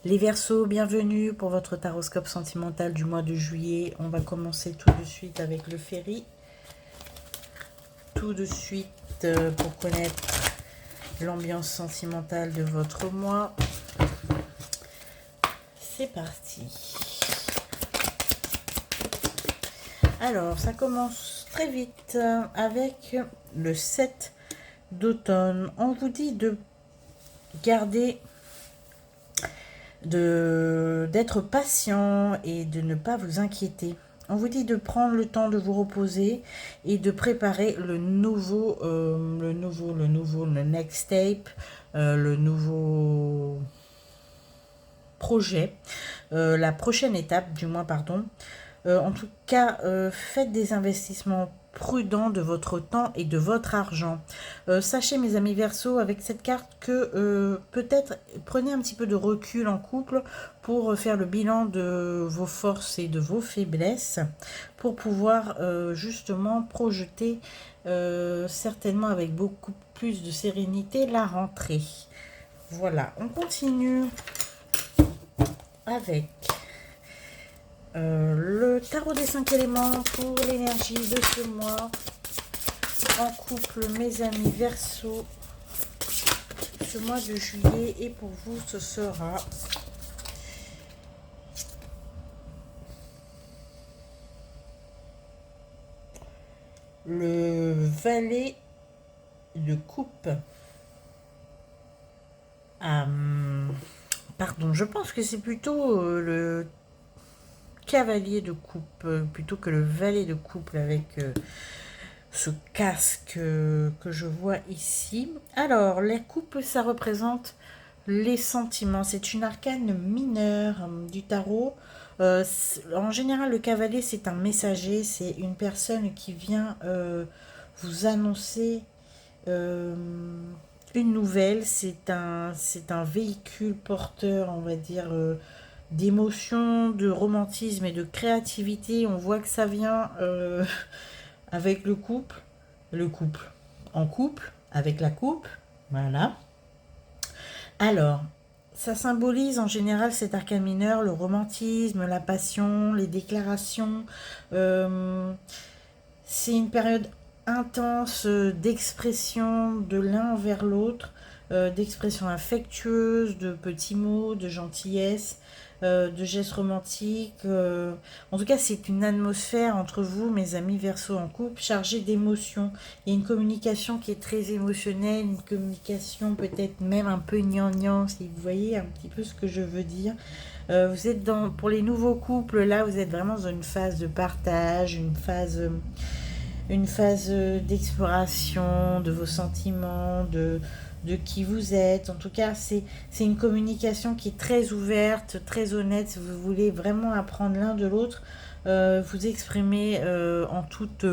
Les Verseaux, bienvenue pour votre taroscope sentimental du mois de juillet. On va commencer tout de suite avec le Féri. Tout de suite pour connaître l'ambiance sentimentale de votre mois. C'est parti. Alors, ça commence très vite avec le 7 d'automne. On vous dit de garder d'être patient et de ne pas vous inquiéter. On vous dit de prendre le temps de vous reposer et de préparer le next tape, le nouveau projet, la prochaine étape, du moins, pardon. En tout cas, faites des investissements prudents de votre temps et de votre argent. Sachez, mes amis Verseau, avec cette carte que peut-être prenez un petit peu de recul en couple pour faire le bilan de vos forces et de vos faiblesses, pour pouvoir justement projeter certainement avec beaucoup plus de sérénité la rentrée. Voilà, on continue avec le tarot des 5 éléments pour l'énergie de ce mois en couple, mes amis Verseau, ce mois de juillet. Et pour vous, ce sera le valet de coupe. Pardon, je pense que c'est plutôt le cavalier de coupe plutôt que le valet de couple avec ce casque que je vois ici. Alors, la coupe, ça représente les sentiments. C'est une arcane mineure du tarot. En général, le cavalier, c'est un messager. C'est une personne qui vient vous annoncer une nouvelle. C'est un véhicule porteur, on va dire, d'émotion, de romantisme et de créativité. On voit que ça vient avec le couple, en couple, avec la coupe, voilà. Alors, ça symbolise en général cet arcane mineur, le romantisme, la passion, les déclarations. C'est une période intense d'expression de l'un vers l'autre, d'expression affectueuse, de petits mots, de gentillesse, de gestes romantiques. En tout cas, c'est une atmosphère entre vous, mes amis Verseau en couple, chargée d'émotions. Il y a une communication qui est très émotionnelle, une communication peut-être même un peu gnangnan, si vous voyez un petit peu ce que je veux dire. Vous êtes pour les nouveaux couples, là, vous êtes vraiment dans une phase de partage, une phase d'exploration de vos sentiments, de qui vous êtes. En tout cas, c'est une communication qui est très ouverte, très honnête. Vous voulez vraiment apprendre l'un de l'autre, vous exprimer en toute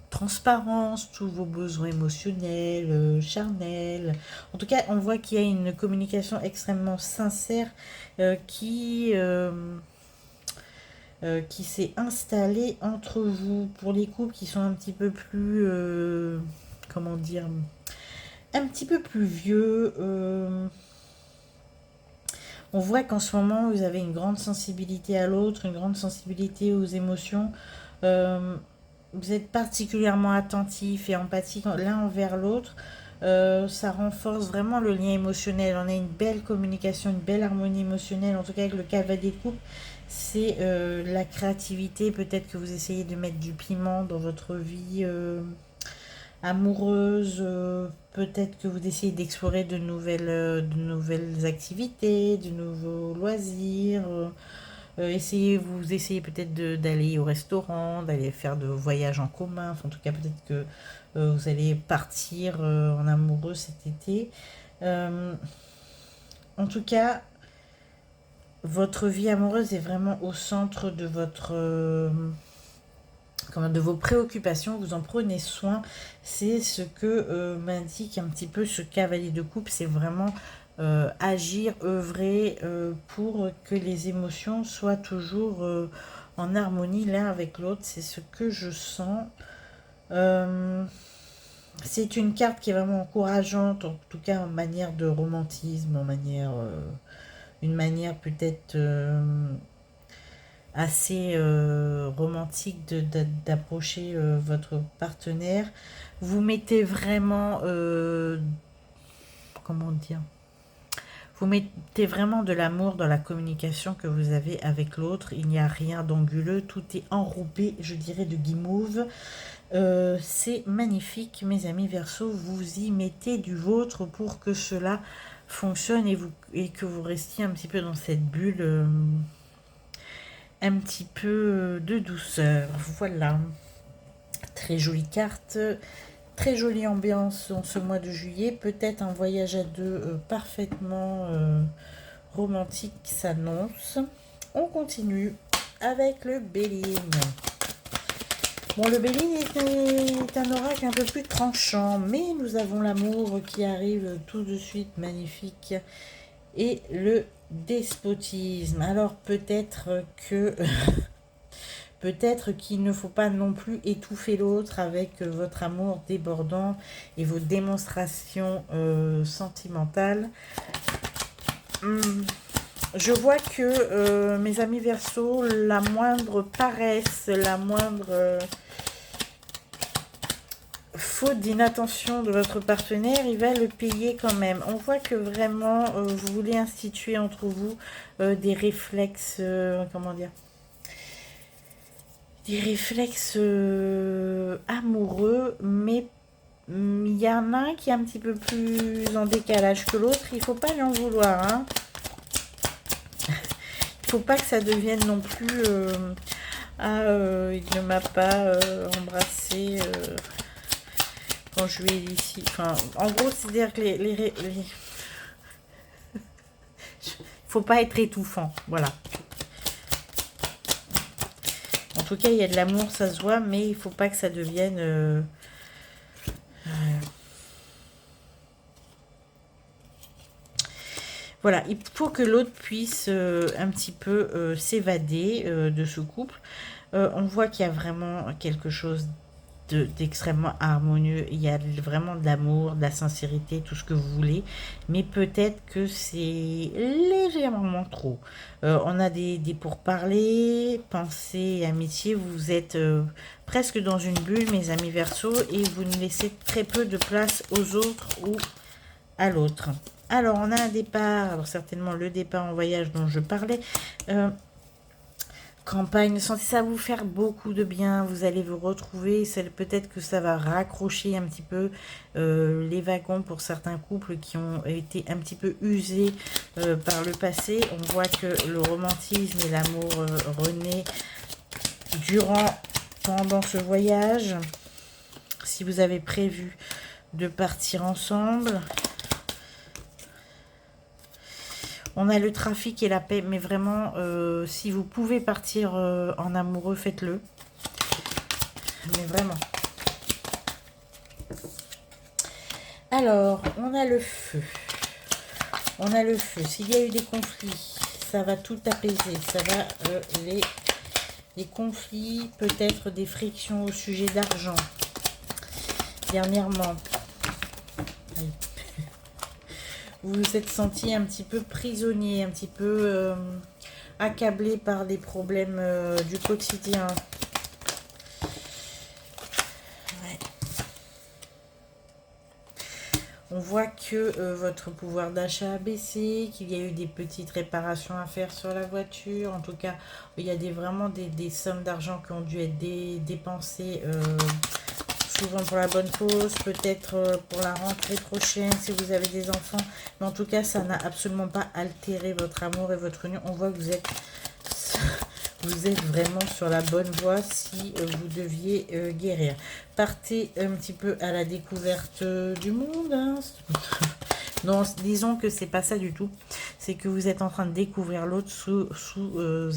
transparence tous vos besoins émotionnels, charnels. En tout cas, on voit qu'il y a une communication extrêmement sincère qui s'est installée entre vous. Pour les couples qui sont un petit peu plus, comment dire, un petit peu plus vieux, on voit qu'en ce moment vous avez une grande sensibilité à l'autre, une grande sensibilité aux émotions. Vous êtes particulièrement attentif et empathique l'un envers l'autre. Ça renforce vraiment le lien émotionnel. On a une belle communication, une belle harmonie émotionnelle, en tout cas avec le cavalier de coupe. C'est la créativité. Peut-être que vous essayez de mettre du piment dans votre vie amoureuse. Peut-être que vous essayez d'explorer de nouvelles activités, de nouveaux loisirs. Vous essayez peut-être d'aller au restaurant, d'aller faire de voyages en commun. Enfin, en tout cas, peut-être que vous allez partir en amoureux cet été. En tout cas, votre vie amoureuse est vraiment au centre de de vos préoccupations. Vous en prenez soin. C'est ce que m'indique un petit peu ce cavalier de coupe. C'est vraiment agir, œuvrer pour que les émotions soient toujours en harmonie l'un avec l'autre. C'est ce que je sens. C'est une carte qui est vraiment encourageante, en tout cas en manière de romantisme, en manière une manière peut-être assez romantique d'approcher votre partenaire. Vous mettez vraiment, comment dire, vous mettez vraiment de l'amour dans la communication que vous avez avec l'autre. Il n'y a rien d'anguleux, tout est enrobé, je dirais, de guimauve. C'est magnifique, mes amis Verseau. Vous y mettez du vôtre pour que cela fonctionne et que vous restiez un petit peu dans cette bulle, un petit peu de douceur. Voilà. Très jolie carte. Très jolie ambiance en ce mois de juillet. Peut-être un voyage à deux parfaitement romantique qui s'annonce. On continue avec le Bélier. Bon, le Bélier est un oracle un peu plus tranchant, mais nous avons l'amour qui arrive tout de suite, magnifique, et le despotisme. Alors peut-être que peut-être qu'il ne faut pas non plus étouffer l'autre avec votre amour débordant et vos démonstrations sentimentales. Je vois que mes amis Verseau, la moindre paresse, la moindre faute d'inattention de votre partenaire, il va le payer quand même. On voit que vraiment vous voulez instituer entre vous des réflexes, comment dire, des réflexes amoureux, mais il y en a un qui est un petit peu plus en décalage que l'autre. Il ne faut pas lui en vouloir, hein. Il ne faut pas que ça devienne non plus il ne m'a pas embrassé quand je lui ai dit ici. Enfin, en gros, c'est-à-dire que il faut pas être étouffant, voilà. En tout cas, il y a de l'amour, ça se voit, mais il faut pas que ça devienne voilà, il faut que l'autre puisse un petit peu s'évader de ce couple. On voit qu'il y a vraiment quelque chose d'extrêmement harmonieux. Il y a vraiment de l'amour, de la sincérité, tout ce que vous voulez. Mais peut-être que c'est légèrement trop. On a des pourparlers, pensées, amitié. Vous êtes presque dans une bulle, mes amis Verseau, et vous ne laissez très peu de place aux autres ou à l'autre. Alors, on a un départ, alors certainement le départ en voyage dont je parlais. Campagne, sentez ça vous faire beaucoup de bien, vous allez vous retrouver, peut-être que ça va raccrocher un petit peu les wagons pour certains couples qui ont été un petit peu usés par le passé. On voit que le romantisme et l'amour renaît pendant ce voyage. Si vous avez prévu de partir ensemble. On a le trafic et la paix, mais vraiment, si vous pouvez partir en amoureux, faites-le. Mais vraiment. Alors, on a le feu. On a le feu. S'il y a eu des conflits, ça va tout apaiser. Ça va les conflits, peut-être des frictions au sujet d'argent. Dernièrement. Allez. Vous vous êtes senti un petit peu prisonnier, un petit peu accablé par des problèmes du quotidien. Ouais. On voit que votre pouvoir d'achat a baissé, qu'il y a eu des petites réparations à faire sur la voiture. En tout cas, il y a vraiment des sommes d'argent qui ont dû être dépensées souvent pour la bonne cause, peut-être pour la rentrée prochaine si vous avez des enfants. Mais en tout cas, ça n'a absolument pas altéré votre amour et votre union. On voit que vous êtes vraiment sur la bonne voie si vous deviez guérir. Partez un petit peu à la découverte du monde. Hein. Non, disons que c'est pas ça du tout. C'est que vous êtes en train de découvrir l'autre sous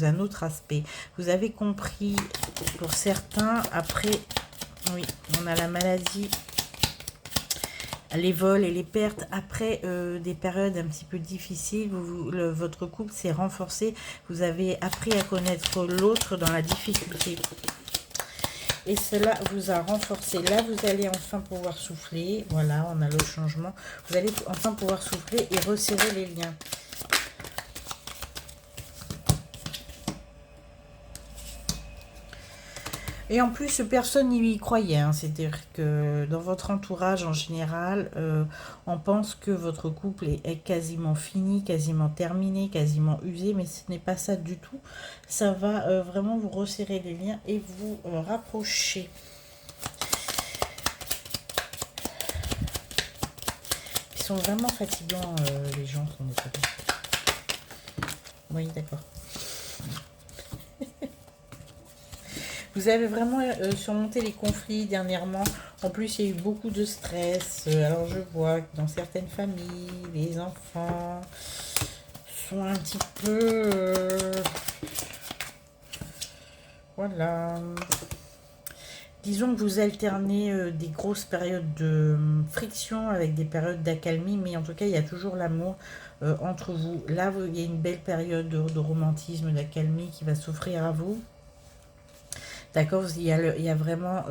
un autre aspect. Vous avez compris pour certains, après... Oui, on a la maladie, les vols et les pertes. Après des périodes un petit peu difficiles, votre couple s'est renforcé. Vous avez appris à connaître l'autre dans la difficulté. Et cela vous a renforcé. Là, vous allez enfin pouvoir souffler. Voilà, on a le changement. Vous allez enfin pouvoir souffler et resserrer les liens. Et en plus, personne n'y y croyait, hein. C'est-à-dire que dans votre entourage, en général, on pense que votre couple est quasiment fini, quasiment terminé, quasiment usé, mais ce n'est pas ça du tout. Ça va vraiment vous resserrer les liens et vous rapprocher. Ils sont vraiment fatigants, les gens sont des fois. Oui, d'accord. Vous avez vraiment surmonté les conflits dernièrement. En plus, il y a eu beaucoup de stress. Alors, je vois que dans certaines familles, les enfants sont un petit peu... voilà. Disons que vous alternez des grosses périodes de friction avec des périodes d'accalmie, mais en tout cas, il y a toujours l'amour entre vous. Là, il y a une belle période de romantisme, d'accalmie qui va s'offrir à vous. D'accord, il y a vraiment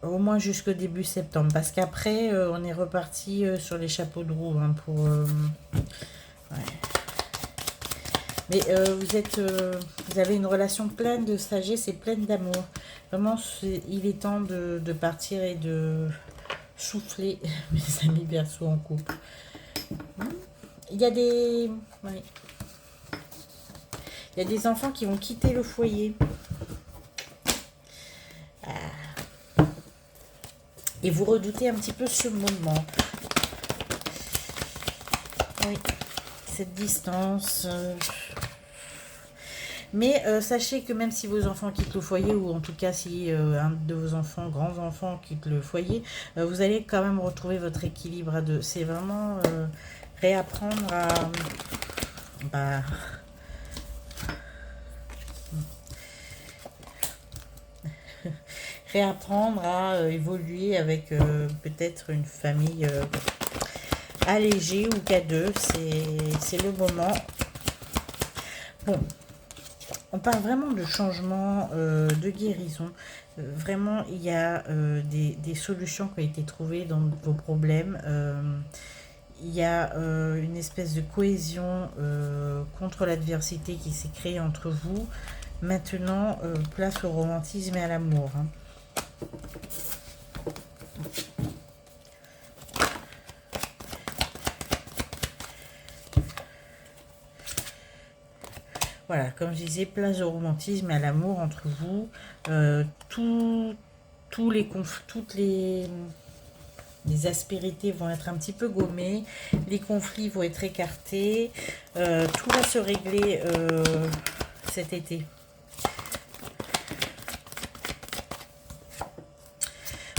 au moins jusqu'au début septembre. Parce qu'après, on est reparti sur les chapeaux de roue. Hein, pour, ouais. Mais vous avez une relation pleine de sagesse et pleine d'amour. Vraiment, il est temps de partir et de souffler mes amis Verseau en couple. Il y a des... ouais. Il y a des enfants qui vont quitter le foyer. Et vous redoutez un petit peu ce moment. Oui, cette distance. Mais sachez que même si vos enfants quittent le foyer, ou en tout cas si un de vos enfants, grands enfants, quitte le foyer, vous allez quand même retrouver votre équilibre à deux. C'est vraiment réapprendre à... bah, réapprendre à évoluer avec peut-être une famille allégée ou qu'à deux. C'est le moment. Bon, on parle vraiment de changement, de guérison. Vraiment, il y a des solutions qui ont été trouvées dans vos problèmes. Il y a une espèce de cohésion contre l'adversité qui s'est créée entre vous. Maintenant, place au romantisme et à l'amour. Hein. Voilà, comme je disais, place au romantisme et à l'amour entre vous. Toutes les aspérités vont être un petit peu gommées. Les conflits vont être écartés. Tout va se régler cet été.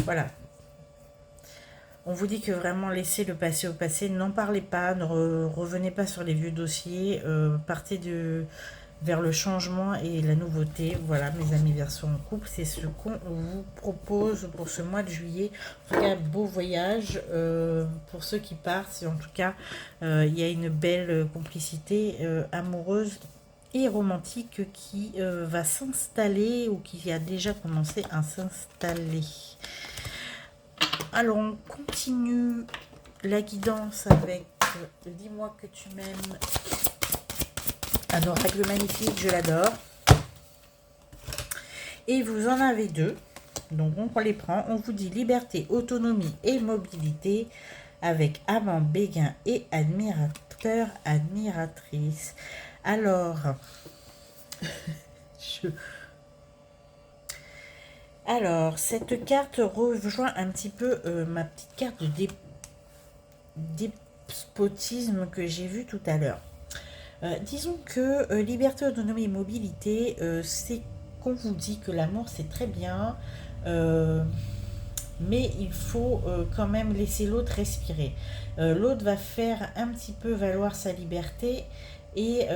Voilà. On vous dit que vraiment laissez le passé au passé, n'en parlez pas, ne revenez pas sur les vieux dossiers, partez vers le changement et la nouveauté. Voilà, mes amis Verseau en couple, c'est ce qu'on vous propose pour ce mois de juillet. En tout cas, beau voyage pour ceux qui partent. En tout cas, il y a une belle complicité amoureuse et romantique qui va s'installer ou qui a déjà commencé à s'installer. Alors, on continue la guidance avec Dis-moi que tu m'aimes. Un oracle magnifique, je l'adore. Et vous en avez deux. Donc, on les prend. On vous dit liberté, autonomie et mobilité avec amant, béguin et admirateur, admiratrice. Alors, Alors, cette carte rejoint un petit peu ma petite carte de despotisme que j'ai vue tout à l'heure. Disons que liberté, autonomie et mobilité, c'est qu'on vous dit que l'amour c'est très bien, mais il faut quand même laisser l'autre respirer. L'autre va faire un petit peu valoir sa liberté et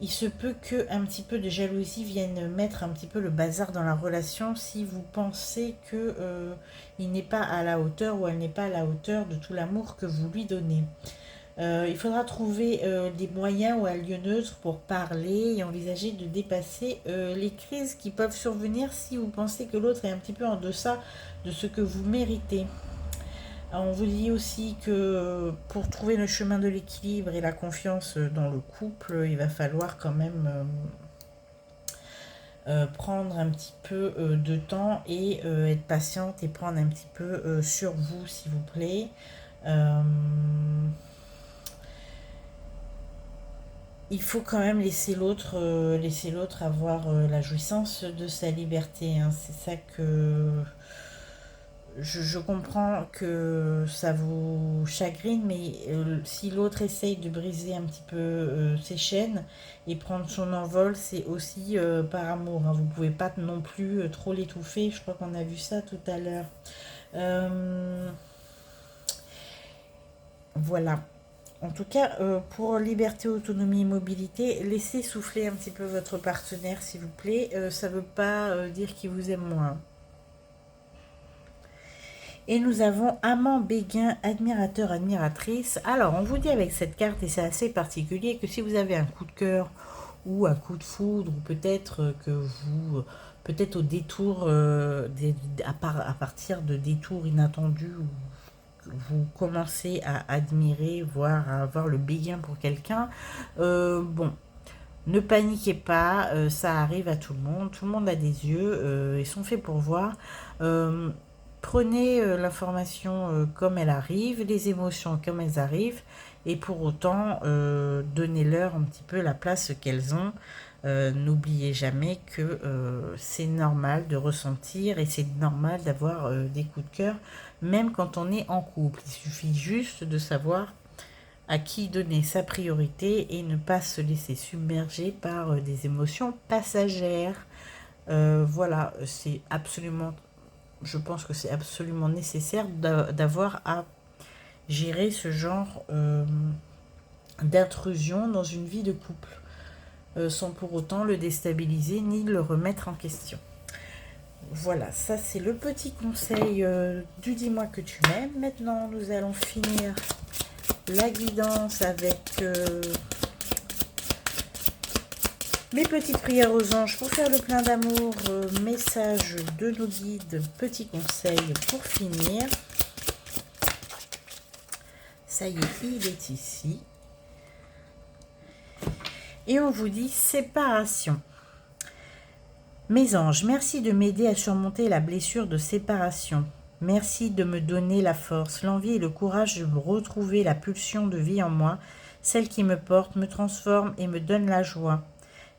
il se peut que un petit peu de jalousie vienne mettre un petit peu le bazar dans la relation si vous pensez que il n'est pas à la hauteur ou elle n'est pas à la hauteur de tout l'amour que vous lui donnez. Il faudra trouver des moyens ou un lieu neutre pour parler et envisager de dépasser les crises qui peuvent survenir si vous pensez que l'autre est un petit peu en deçà de ce que vous méritez. On vous dit aussi que pour trouver le chemin de l'équilibre et la confiance dans le couple, il va falloir quand même prendre un petit peu de temps et être patiente et prendre un petit peu sur vous, s'il vous plaît. Euh, il faut quand même laisser l'autre avoir la jouissance de sa liberté, hein. C'est ça que je comprends que ça vous chagrine, mais si l'autre essaye de briser un petit peu ses chaînes et prendre son envol, c'est aussi par amour, hein. Vous pouvez pas non plus trop l'étouffer. Je crois qu'on a vu ça tout à l'heure. Euh, voilà. En tout cas, pour liberté, autonomie et mobilité, laissez souffler un petit peu votre partenaire, s'il vous plaît. Ça ne veut pas dire qu'il vous aime moins. Et nous avons amant, béguin, admirateur, admiratrice. Alors, on vous dit avec cette carte, et c'est assez particulier, que si vous avez un coup de cœur ou un coup de foudre, ou peut-être que vous, peut-être au détour, à partir de détours inattendus, vous commencez à admirer, voire à avoir le béguin pour quelqu'un, bon, ne paniquez pas, ça arrive à tout le monde a des yeux, ils sont faits pour voir. Euh, Prenez l'information comme elle arrive, les émotions comme elles arrivent, et pour autant, donnez-leur un petit peu la place qu'elles ont. N'oubliez jamais que c'est normal de ressentir et c'est normal d'avoir des coups de cœur, même quand on est en couple. Il suffit juste de savoir à qui donner sa priorité et ne pas se laisser submerger par des émotions passagères. Voilà, c'est absolument, je pense que c'est absolument nécessaire d'avoir à gérer ce genre d'intrusion dans une vie de couple, sans pour autant le déstabiliser ni le remettre en question. Voilà, ça c'est le petit conseil du dis-moi que tu m'aimes. Maintenant, nous allons finir la guidance avec mes petites prières aux anges pour faire le plein d'amour, message de nos guides, petits conseils pour finir. Ça y est, il est ici. Et on vous dit séparation. Mes anges, merci de m'aider à surmonter la blessure de séparation. Merci de me donner la force, l'envie et le courage de retrouver la pulsion de vie en moi, celle qui me porte, me transforme et me donne la joie.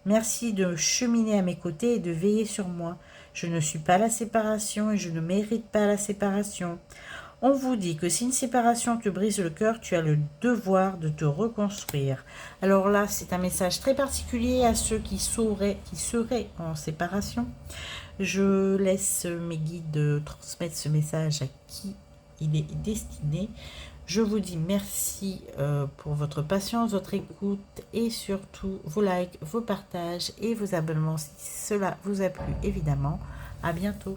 Merci de cheminer à mes côtés et de veiller sur moi. Je ne suis pas la séparation et je ne mérite pas la séparation. On vous dit que si une séparation te brise le cœur, tu as le devoir de te reconstruire. Alors là, c'est un message très particulier à ceux qui seraient en séparation. Je laisse mes guides transmettre ce message à qui il est destiné. Je vous dis merci pour votre patience, votre écoute et surtout vos likes, vos partages et vos abonnements si cela vous a plu évidemment. À bientôt.